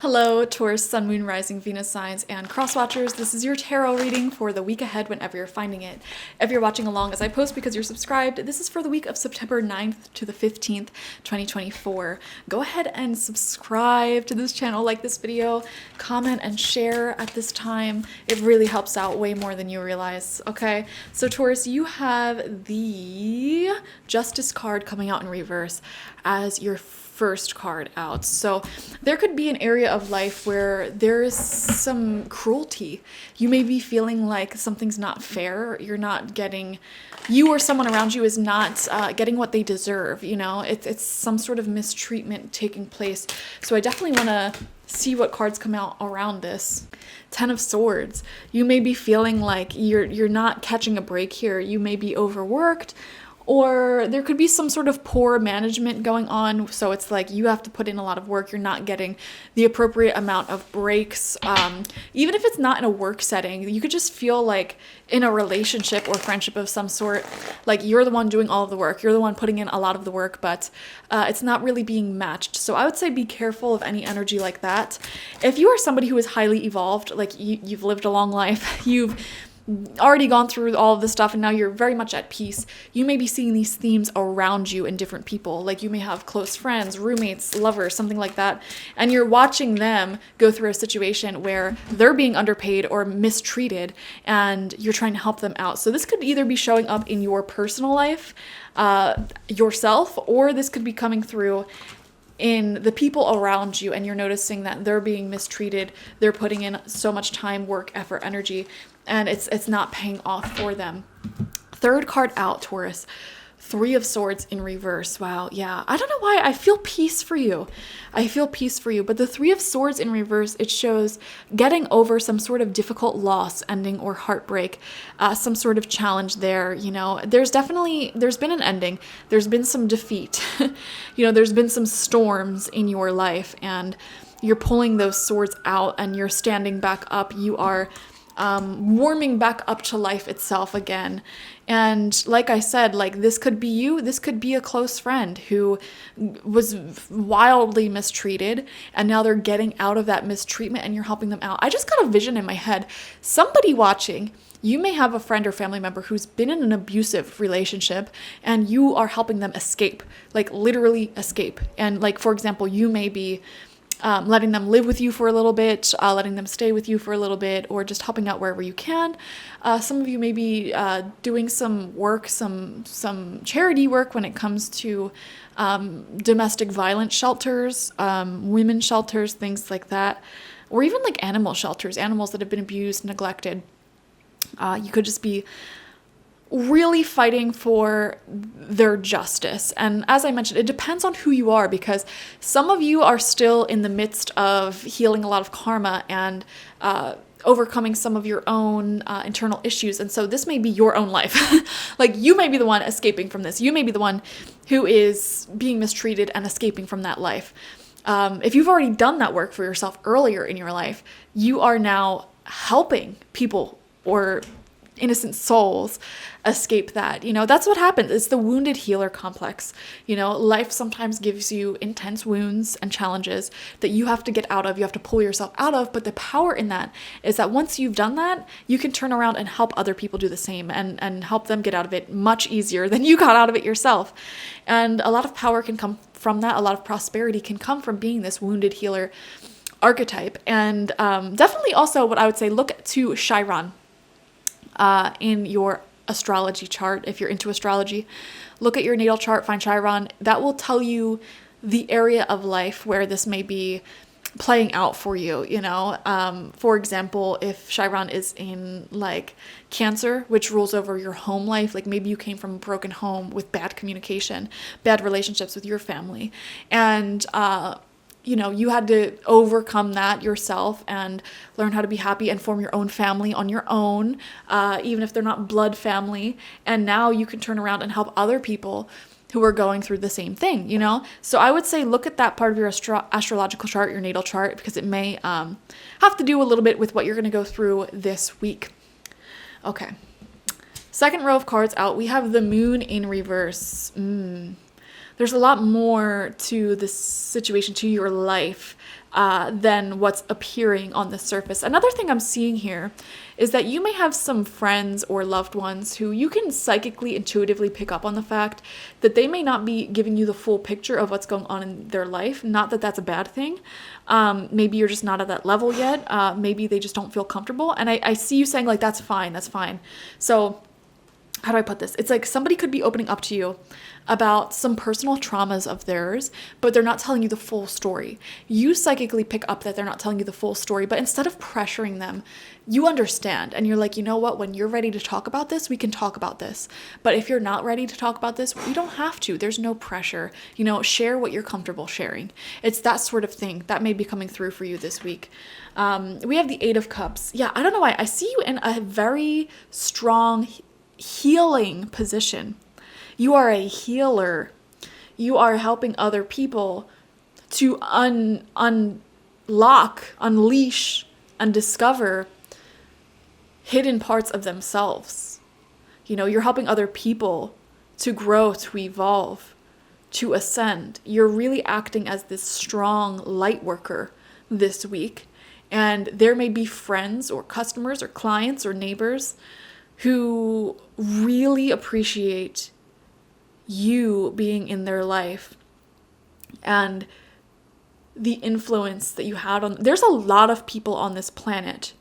Hello, Taurus, Sun, Moon, Rising, Venus signs, and cross watchers. This is your tarot reading for the week ahead whenever you're finding it. If you're watching along as I post because you're subscribed, this is for the week of September 9th to the 15th, 2024. Go ahead and subscribe to this channel, like this video, comment and share at this time. It really helps out way more than you realize, okay? So Taurus, you have the Justice card coming out in reverse as your first card out. So there could be an area of life where there is some cruelty. You may be feeling like something's not fair. You're not getting, you or someone around you is not getting what they deserve. You know, it's some sort of mistreatment taking place. So I definitely want to see what cards come out around this. 10 of Swords. You may be feeling like you're not catching a break here. You may be overworked, or there could be some sort of poor management going on. So it's like you have to put in a lot of work. You're not getting the appropriate amount of breaks. Even if it's not in a work setting, you could just feel like in a relationship or friendship of some sort, like you're the one doing all of the work. You're the one putting in a lot of the work, but it's not really being matched. So I would say be careful of any energy like that. If you are somebody who is highly evolved, like you've lived a long life, you've already gone through all of this stuff and now you're very much at peace, you may be seeing these themes around you in different people. Like you may have close friends, roommates, lovers, something like that, and you're watching them go through a situation where they're being underpaid or mistreated and you're trying to help them out. So this could either be showing up in your personal life yourself, or this could be coming through in the people around you and you're noticing that they're being mistreated. They're putting in so much time, work, effort, energy, and it's not paying off for them. Third card out, Taurus. 3 of Swords in reverse. Wow, yeah. I don't know why. I feel peace for you. I feel peace for you. But the 3 of Swords in reverse, it shows getting over some sort of difficult loss, ending, or heartbreak. Some sort of challenge there, you know. There's been an ending. There's been some defeat. You know, there's been some storms in your life. And you're pulling those swords out and you're standing back up. You are warming back up to life itself again. And like I said, like this could be you, this could be a close friend who was wildly mistreated and now they're getting out of that mistreatment and you're helping them out. I just got a vision in my head. Somebody watching, you may have a friend or family member who's been in an abusive relationship and you are helping them escape, like literally escape. And like, for example, you may be letting them live with you for a little bit, letting them stay with you for a little bit, or just helping out wherever you can. Some of you may be doing some work, some charity work when it comes to domestic violence shelters, women's shelters, things like that, or even like animal shelters, animals that have been abused, neglected. You could just be really fighting for their justice. And as I mentioned, it depends on who you are, because some of you are still in the midst of healing a lot of karma and overcoming some of your own internal issues. And so this may be your own life. Like you may be the one escaping from this. You may be the one who is being mistreated and escaping from that life. If you've already done that work for yourself earlier in your life, you are now helping people or innocent souls escape that. You know, that's what happens. It's the wounded healer complex. You know, life sometimes gives you intense wounds and challenges that you have to get out of, you have to pull yourself out of. But the power in that is that once you've done that, you can turn around and help other people do the same and help them get out of it much easier than you got out of it yourself. And a lot of power can come from that. A lot of prosperity can come from being this wounded healer archetype. And definitely also what I would say, look to Chiron in your astrology chart. If you're into astrology, look at your natal chart, find Chiron. That will tell you the area of life where this may be playing out for you, you know. For example, if Chiron is in like Cancer, which rules over your home life, like maybe you came from a broken home with bad communication, bad relationships with your family, and you know, you had to overcome that yourself and learn how to be happy and form your own family on your own, even if they're not blood family. And now you can turn around and help other people who are going through the same thing, you know? So I would say look at that part of your astrological chart, your natal chart, because it may have to do a little bit with what you're going to go through this week. Okay. Second row of cards out, we have the Moon in reverse. there's a lot more to this situation, to your life, than what's appearing on the surface. Another thing I'm seeing here is that you may have some friends or loved ones who you can psychically, intuitively pick up on the fact that they may not be giving you the full picture of what's going on in their life. Not that that's a bad thing. Maybe you're just not at that level yet. Maybe they just don't feel comfortable. And I see you saying like, that's fine, that's fine. So how do I put this? It's like somebody could be opening up to you about some personal traumas of theirs, but they're not telling you the full story. You psychically pick up that they're not telling you the full story, but instead of pressuring them, you understand. And you're like, you know what? When you're ready to talk about this, we can talk about this. But if you're not ready to talk about this, we don't have to. There's no pressure. Share what you're comfortable sharing. It's that sort of thing that may be coming through for you this week. We have the Eight of Cups. Yeah, I don't know why. I see you in a very strong healing position. You are a healer. You are helping other people to unlock, unleash, and discover hidden parts of themselves. You're helping other people to grow, to evolve, to ascend. You're really acting as this strong light worker this week. And there may be friends or customers or clients or neighbors who really appreciate you being in their life and the influence that you had on. There's a lot of people on this planet,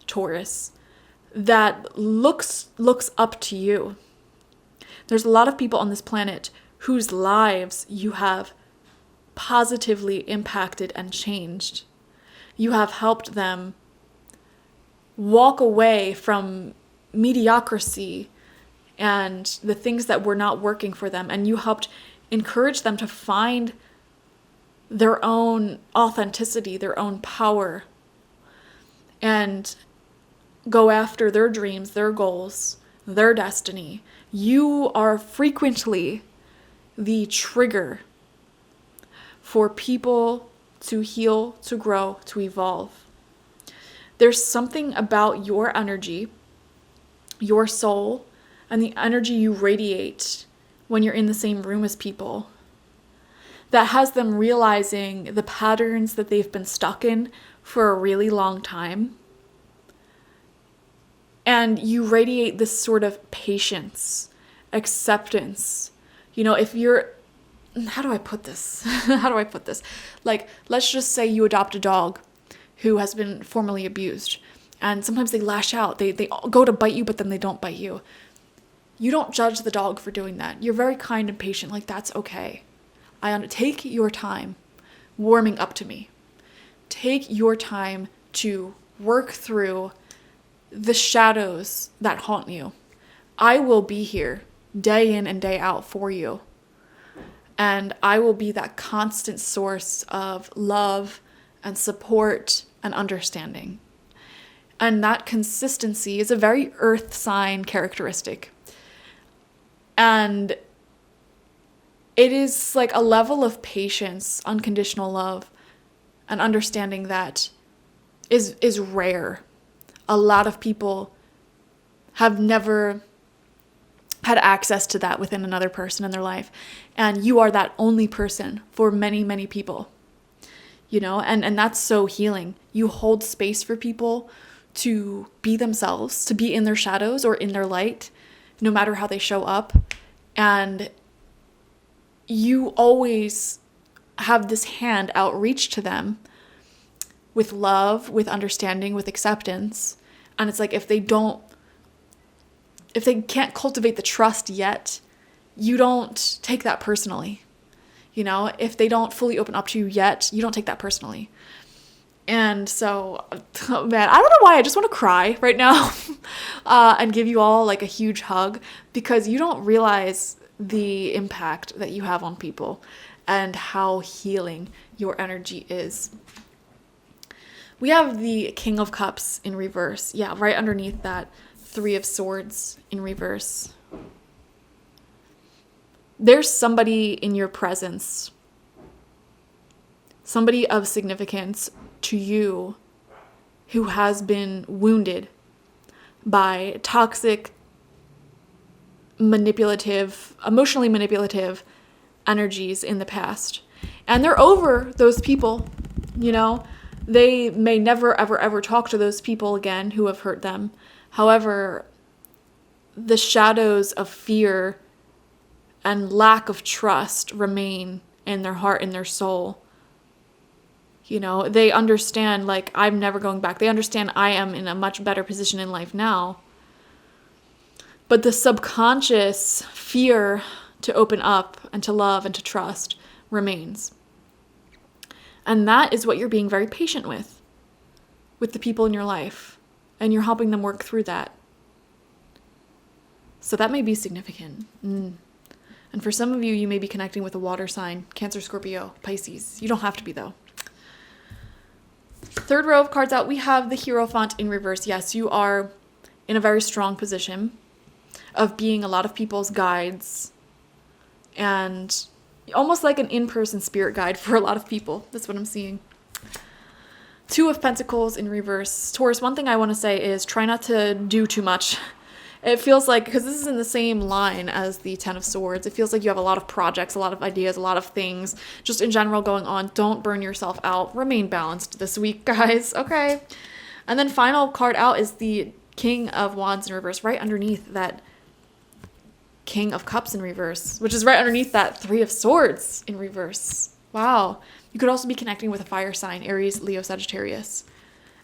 Taurus, that looks up to you. There's a lot of people on this planet whose lives you have positively impacted and changed. You have helped them walk away from mediocrity and the things that were not working for them, and you helped encourage them to find their own authenticity, their own power, and go after their dreams, their goals, their destiny. You are frequently the trigger for people to heal, to grow, to evolve. There's something about your energy, your soul, and the energy you radiate when you're in the same room as people that has them realizing the patterns that they've been stuck in for a really long time. And you radiate this sort of patience, acceptance. If you're, how do I put this? Like, let's just say you adopt a dog who has been formerly abused. And sometimes they lash out. They go to bite you, but then they don't bite you. You don't judge the dog for doing that. You're very kind and patient. Like, that's okay. Take your time warming up to me. Take your time to work through the shadows that haunt you. I will be here day in and day out for you. And I will be that constant source of love and support and understanding. And that consistency is a very earth sign characteristic. And it is like a level of patience, unconditional love, and understanding that is rare. A lot of people have never had access to that within another person in their life. And you are that only person for many, many people. And that's so healing. You hold space for people to be themselves, to be in their shadows or in their light, no matter how they show up. And you always have this hand outreach to them with love, with understanding, with acceptance. And it's like, if they can't cultivate the trust yet, you don't take that personally. If they don't fully open up to you yet, you don't take that personally. And so, oh man, I don't know why I just want to cry right now and give you all like a huge hug, because you don't realize the impact that you have on people and how healing your energy is. We have the King of Cups in reverse. Yeah, right underneath that, Three of Swords in reverse. There's somebody in your presence, somebody of significance to you, who has been wounded by toxic, manipulative, emotionally manipulative, energies in the past. And they're over those people, you know. They may never, ever, ever talk to those people again who have hurt them. However, the shadows of fear and lack of trust remain in their heart and their soul. You know, they understand, like, I'm never going back. They understand I am in a much better position in life now. But the subconscious fear to open up and to love and to trust remains. And that is what you're being very patient with the people in your life. And you're helping them work through that. So that may be significant. And for some of you, you may be connecting with a water sign, Cancer, Scorpio, Pisces. You don't have to be, though. Third row of cards out, we have the Hierophant in reverse. Yes, you are in a very strong position of being a lot of people's guides and almost like an in-person spirit guide for a lot of people. That's what I'm seeing. Two of Pentacles in reverse. Taurus, one thing I want to say is try not to do too much. It feels like, because this is in the same line as the Ten of Swords, it feels like you have a lot of projects, a lot of ideas, a lot of things just in general going on. Don't burn yourself out. Remain balanced this week, guys. Okay. And then final card out is the King of Wands in reverse, right underneath that King of Cups in reverse, which is right underneath that Three of Swords in reverse. Wow. You could also be connecting with a fire sign, Aries, Leo, Sagittarius.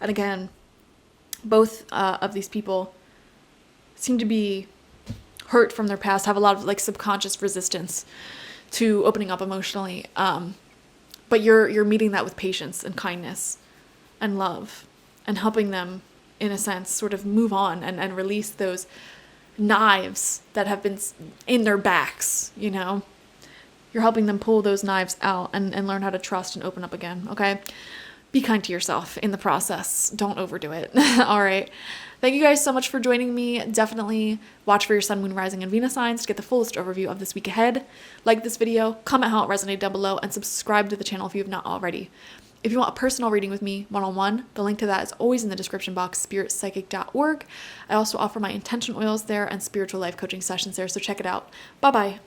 And again, both of these people seem to be hurt from their past, have a lot of like subconscious resistance to opening up emotionally. But you're meeting that with patience and kindness and love and helping them, in a sense, sort of move on and release those knives that have been in their backs, you know. You're helping them pull those knives out and learn how to trust and open up again, okay? Be kind to yourself in the process. Don't overdo it. All right. Thank you guys so much for joining me. Definitely watch for your sun, moon, rising, and Venus signs to get the fullest overview of this week ahead. Like this video, comment how it resonated down below, and subscribe to the channel if you have not already. If you want a personal reading with me, one-on-one, the link to that is always in the description box, spiritpsychic.org. I also offer my intention oils there and spiritual life coaching sessions there, so check it out. Bye-bye.